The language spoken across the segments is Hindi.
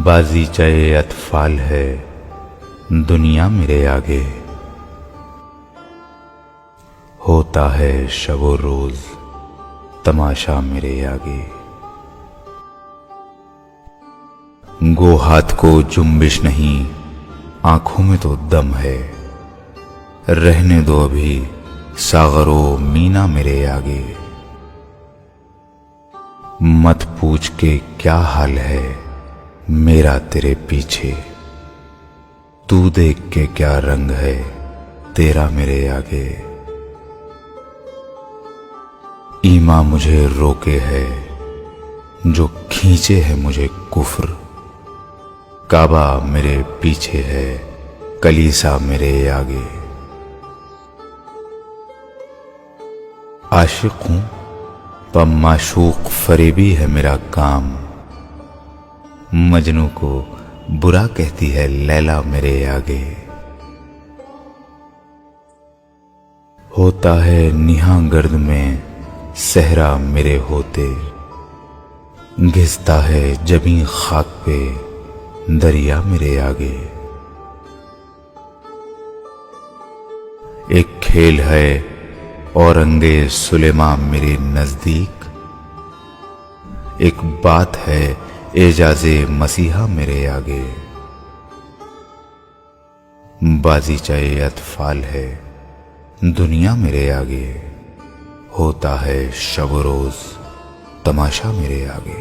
बाज़ीचे अतफाल है दुनिया मेरे आगे। होता है शबो रोज तमाशा मेरे आगे। गो हाथ को जुम्बिश नहीं, आंखों में तो दम है। रहने दो अभी सागरो मीना मेरे आगे। मत पूछ के क्या हाल है मेरा तेरे पीछे। तू देख के क्या रंग है तेरा मेरे आगे। ईमा मुझे रोके है जो खींचे है मुझे कुफ्र। काबा मेरे पीछे है कलीसा मेरे आगे। आशिक हूं पर माशूक फरेबी है मेरा काम। मजनू को बुरा कहती है लैला मेरे आगे। होता है निहा गर्द में सहरा मेरे होते। घिसता है जबी खाक पे दरिया मेरे आगे। एक खेल है औरंगे सुलेमा मेरे नजदीक। एक बात है एजाजे मसीहा मेरे आगे। बाज़ीचे अतफाल है दुनिया मेरे आगे। होता है शब रोज तमाशा मेरे आगे।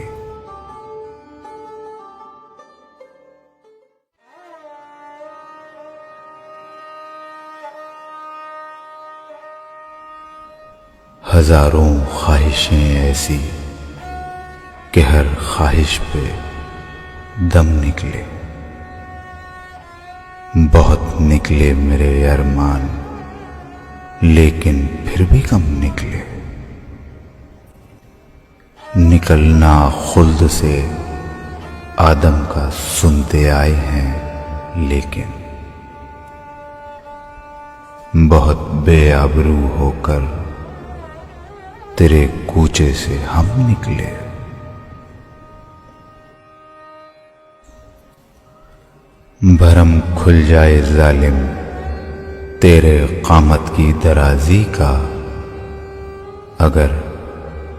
हजारों ख्वाहिशें ऐसी कि हर ख्वाहिश पे दम निकले। बहुत निकले मेरे अरमान लेकिन फिर भी कम निकले। निकलना खुल्द से आदम का सुनते आए हैं लेकिन बहुत बेआबरू होकर तेरे कूचे से हम निकले। भरम खुल जाए जालिम तेरे कामत की दराजी का। अगर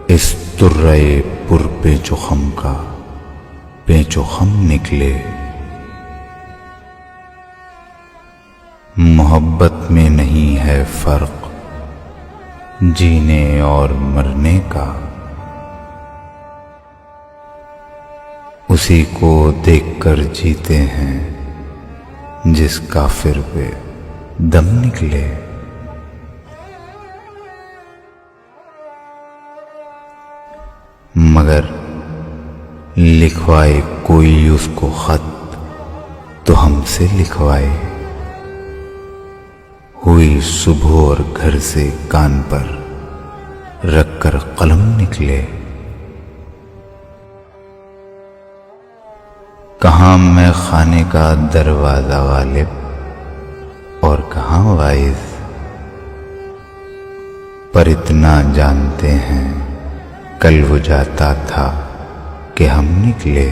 इस तुर्रे पुर पेचो खम का पेचो खम निकले। मोहब्बत में नहीं है फर्क जीने और मरने का। उसी को देखकर जीते हैं जिस काफिर पे दम निकले। मगर लिखवाए कोई उसको खत तो हमसे लिखवाए। हुई सुबह और घर से कान पर रखकर कलम निकले। कहाँ मैं खाने का दरवाजा गालिब और कहाँ वाइज। पर इतना जानते हैं कल वो जाता था कि हम निकले।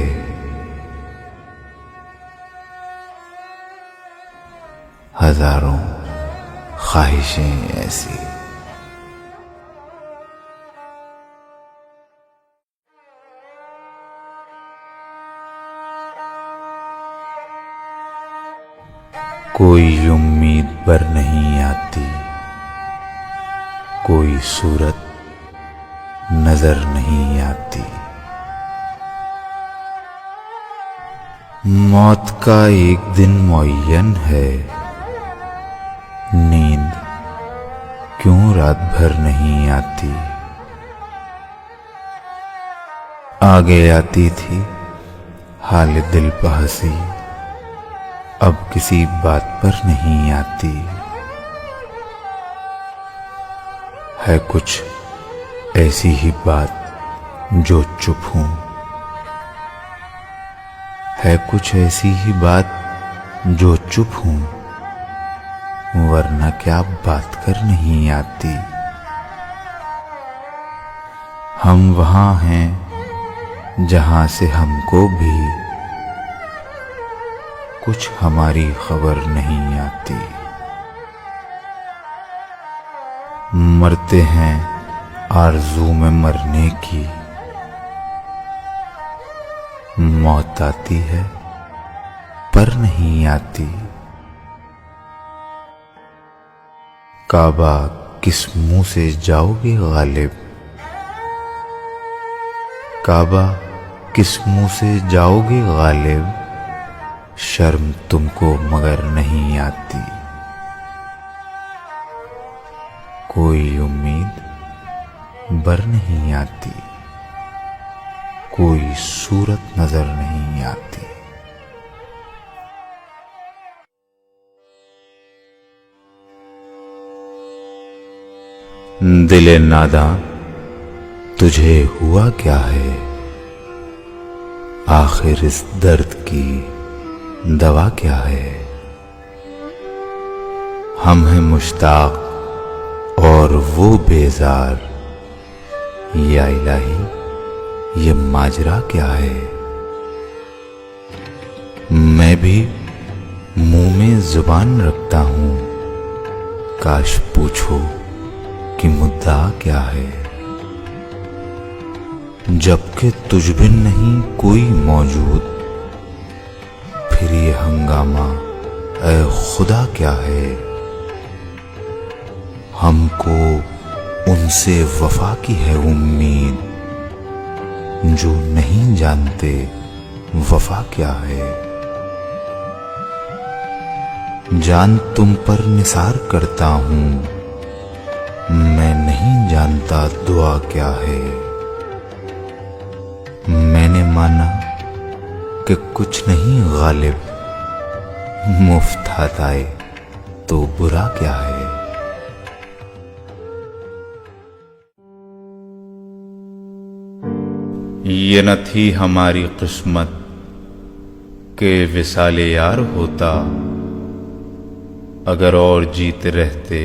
हजारों ख्वाहिशें ऐसी। कोई उम्मीद पर नहीं आती, कोई सूरत नजर नहीं आती। मौत का एक दिन मुअय्यन है, नींद क्यों रात भर नहीं आती। आगे आती थी हाल दिल पे हंसी, अब किसी बात पर नहीं आती। है कुछ ऐसी ही बात जो चुप हूं, है कुछ ऐसी ही बात जो चुप हूं, वरना क्या बात कर नहीं आती। हम वहां हैं जहां से हमको भी कुछ हमारी खबर नहीं आती। मरते हैं आरज़ू में मरने की, मौत आती है पर नहीं आती। काबा किस मुंह से जाओगे गालिब, काबा किस मुंह से जाओगे गालिब, शर्म तुमको मगर नहीं आती। कोई उम्मीद बर नहीं आती, कोई सूरत नजर नहीं आती। दिले नादां तुझे हुआ क्या है, आखिर इस दर्द की दवा क्या है। हम हैं मुश्ताक और वो बेजार, या इलाही ये माजरा क्या है। मैं भी मुंह में जुबान रखता हूं, काश पूछो कि मुद्दा क्या है। जबकि तुझ बिन नहीं कोई मौजूद, फिर ये हंगामा ऐ खुदा क्या है। हमको उनसे वफा की है उम्मीद, जो नहीं जानते वफा क्या है। जान तुम पर निसार करता हूं, मैं नहीं जानता दुआ क्या है। मैंने माना कि कुछ नहीं गालिब, मुफ्त हाथ आए तो बुरा क्या है। ये न थी हमारी किस्मत के विसाले यार होता, अगर और जीते रहते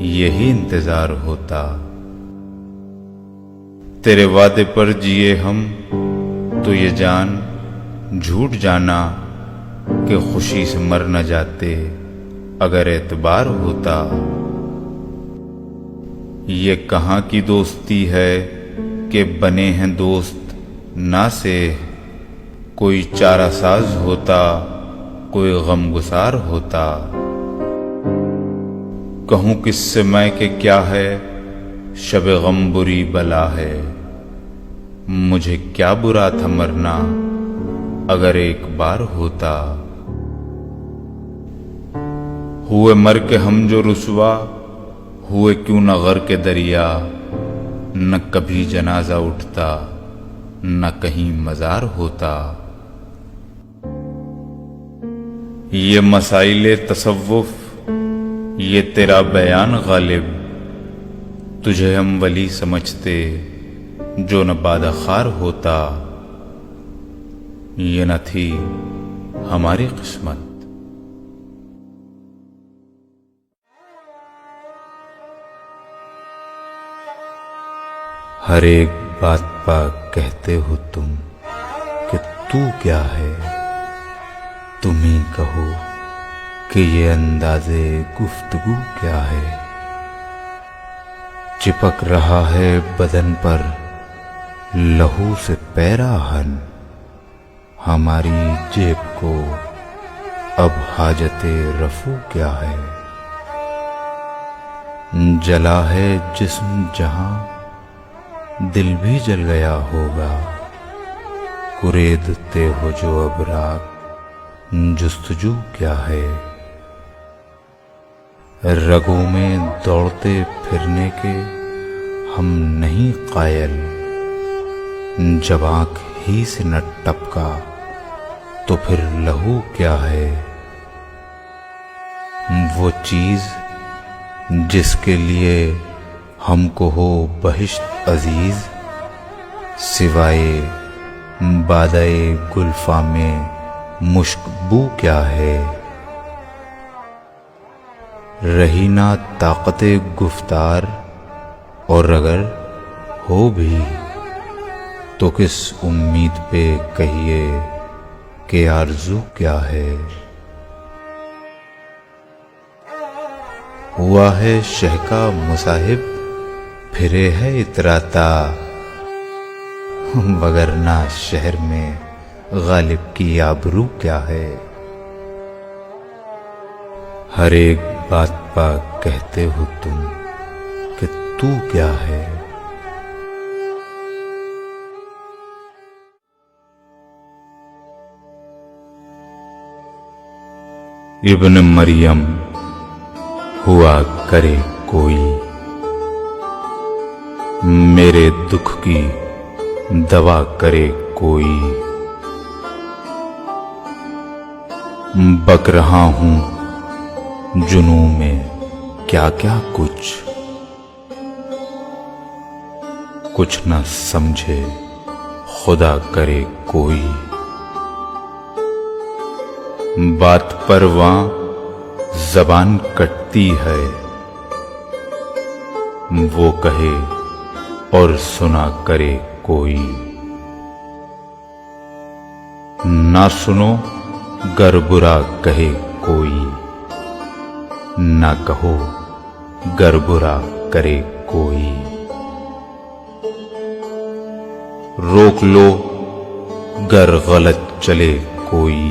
यही इंतजार होता। तेरे वादे पर जिए हम तो ये जान झूठ जाना कि खुशी से मर न जाते अगर एतबार होता। ये कहाँ की दोस्ती है कि बने हैं दोस्त ना से, कोई चारा साज होता कोई गमगुसार होता। कहूं किससे मैं कि क्या है शब गम बुरी बला है, मुझे क्या बुरा था मरना अगर एक बार होता। हुए मर के हम जो रुसवा हुए क्यों न गर के दरिया, न कभी जनाजा उठता न कहीं मजार होता। ये मसाइले तसव्वुफ ये तेरा बयान गालिब, तुझे हम वली समझते जो न बादखार होता। ये न थी हमारी किस्मत। हर एक बात पर कहते हो तुम कि तू क्या है, तुम ही कहो कि ये अंदाज़े गुफ्तगू क्या है। चिपक रहा है बदन पर लहू से पैराहन, हमारी जेब को अब हाजते रफू क्या है। जला है जिस्म जहां दिल भी जल गया होगा, कुरेदते हो जो अब रात जुस्तजू क्या है। रगों में दौड़ते फिरने के हम नहीं कायल, जब आँख ही से न टपका तो फिर लहू क्या है। वो चीज जिसके लिए हमको हो बहिश्त अजीज, सिवाय बादाए गुल्फा में मुश्कबू क्या है। रही ना ताकते गुफ्तार, और अगर हो भी तो किस उम्मीद पे कहिए कि आरज़ू क्या है। हुआ है शह का मुसाहिब, फिरे है इतराता, वगरना शहर में गालिब की आबरू क्या है। हर एक बात पा कहते हो तुम कि तू क्या है। इब्न मरियम हुआ करे कोई, मेरे दुख की दवा करे कोई। बक रहा हूं जुनूं में क्या क्या कुछ न समझे खुदा करे कोई। बात पर वहां जबान कटती है, वो कहे और सुना करे कोई। ना सुनो गर बुरा कहे कोई, ना कहो गर बुरा करे कोई। रोक लो गर गलत चले कोई,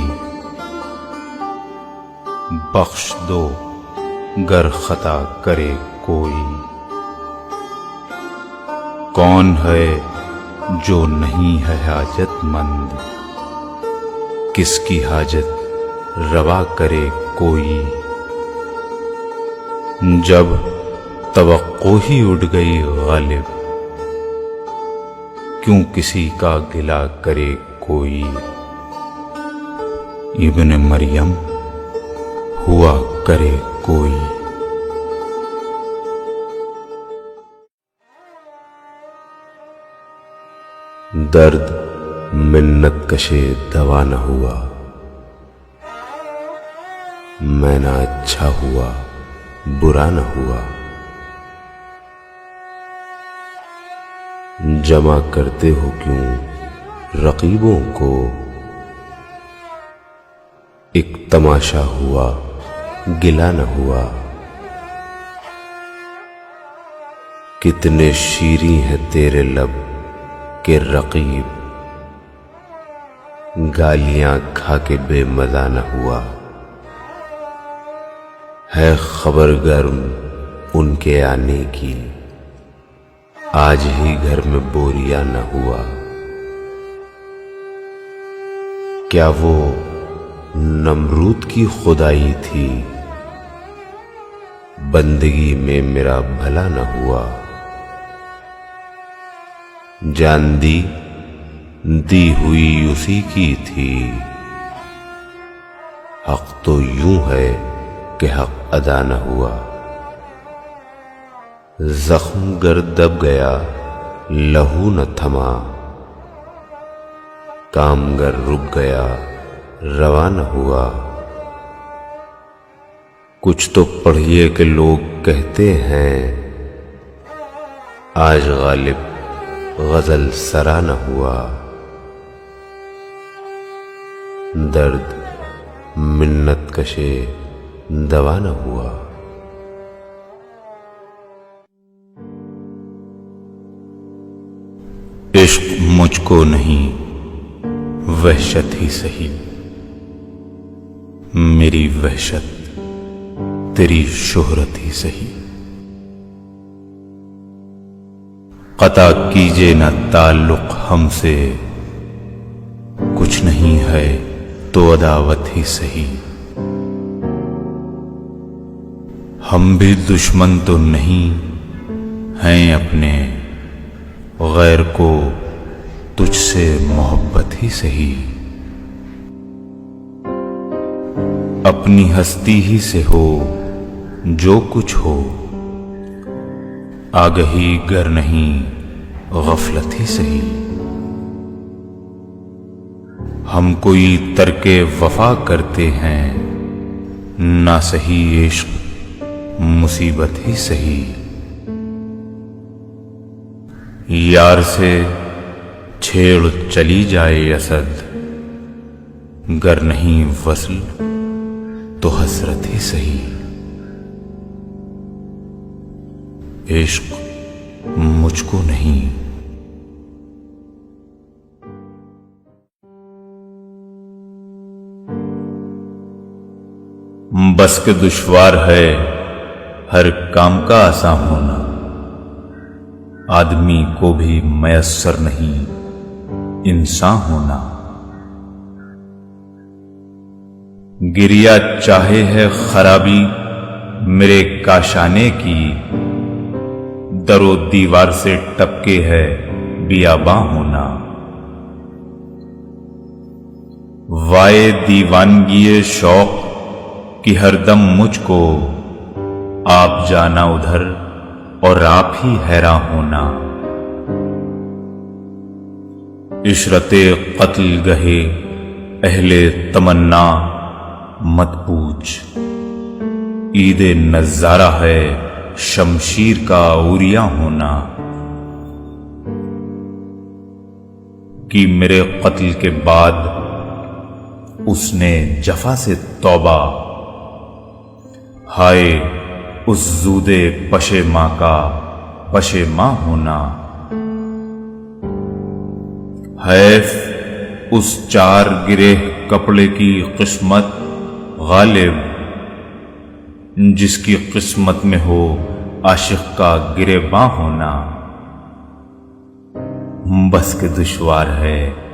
बख्श दो गर खता करे कोई। कौन है जो नहीं है हाजतमंद, किसकी हाजत रवा करे कोई। जब तवक्को ही उड़ गई गालिब, क्यों किसी का गिला करे कोई। इब्न मरियम हुआ करे कोई। दर्द मिन्नत कशे दवा न हुआ, मैं ना अच्छा हुआ बुरा न हुआ। जमा करते हो क्यों रकीबों को, एक तमाशा हुआ गिला न हुआ। कितने शीरी हैं तेरे लब के रकीब, गालियां खा के बेमजा न हुआ। है खबर गर्म उनके आने की, आज ही घर में बोरिया न हुआ। क्या वो नमरूद की खुदाई थी, बंदगी में मेरा भला न हुआ। जान दी हुई उसी की थी, हक तो यूं है कि हक अदा न हुआ। जख्म गर दब गया लहू न थमा, काम गर रुक गया रवा न हुआ। कुछ तो पढ़िए कि लोग कहते हैं, आज गालिब गजल सरा न हुआ। दर्द मिन्नत कशे दवा न हुआ। इश्क मुझको नहीं वहशत ही सही, मेरी वहशत तेरी शोहरत ही सही। कता कीजिए न ताल्लुक हमसे, कुछ नहीं है तो अदावत ही सही। हम भी दुश्मन तो नहीं हैं अपने, गैर को तुझसे मोहब्बत ही सही। अपनी हस्ती ही से हो जो कुछ हो, आगही गर नहीं गफलत ही सही। हम कोई तरके वफा करते हैं, ना सही इश्क मुसीबत ही सही। यार से छेड़ चली जाए असद, गर नहीं वस्ल तो हसरत ही सही। इश्क मुझको नहीं। बस के दुश्वार है हर काम का आसान होना, आदमी को भी मयस्सर नहीं इंसान होना। गिरिया चाहे है खराबी मेरे काशाने की, दरो दीवार से टपके है बियाबां होना। वाए दीवानगी शौक कि हरदम मुझको आप जाना उधर और आप ही हैरान होना। इशरते कत्ल गहे अहले तमन्ना मत पूछ, ईदे नजारा है शमशीर का उरिया होना। कि मेरे कत्ल के बाद उसने जफा से तौबा, हाय उस जूदे पशे मां का पशे मां होना। हैफ उस चार गिरे कपड़े की किस्मत गालिब, जिसकी किस्मत में हो आशिक का गिरेबां होना। बस के दुश्वार है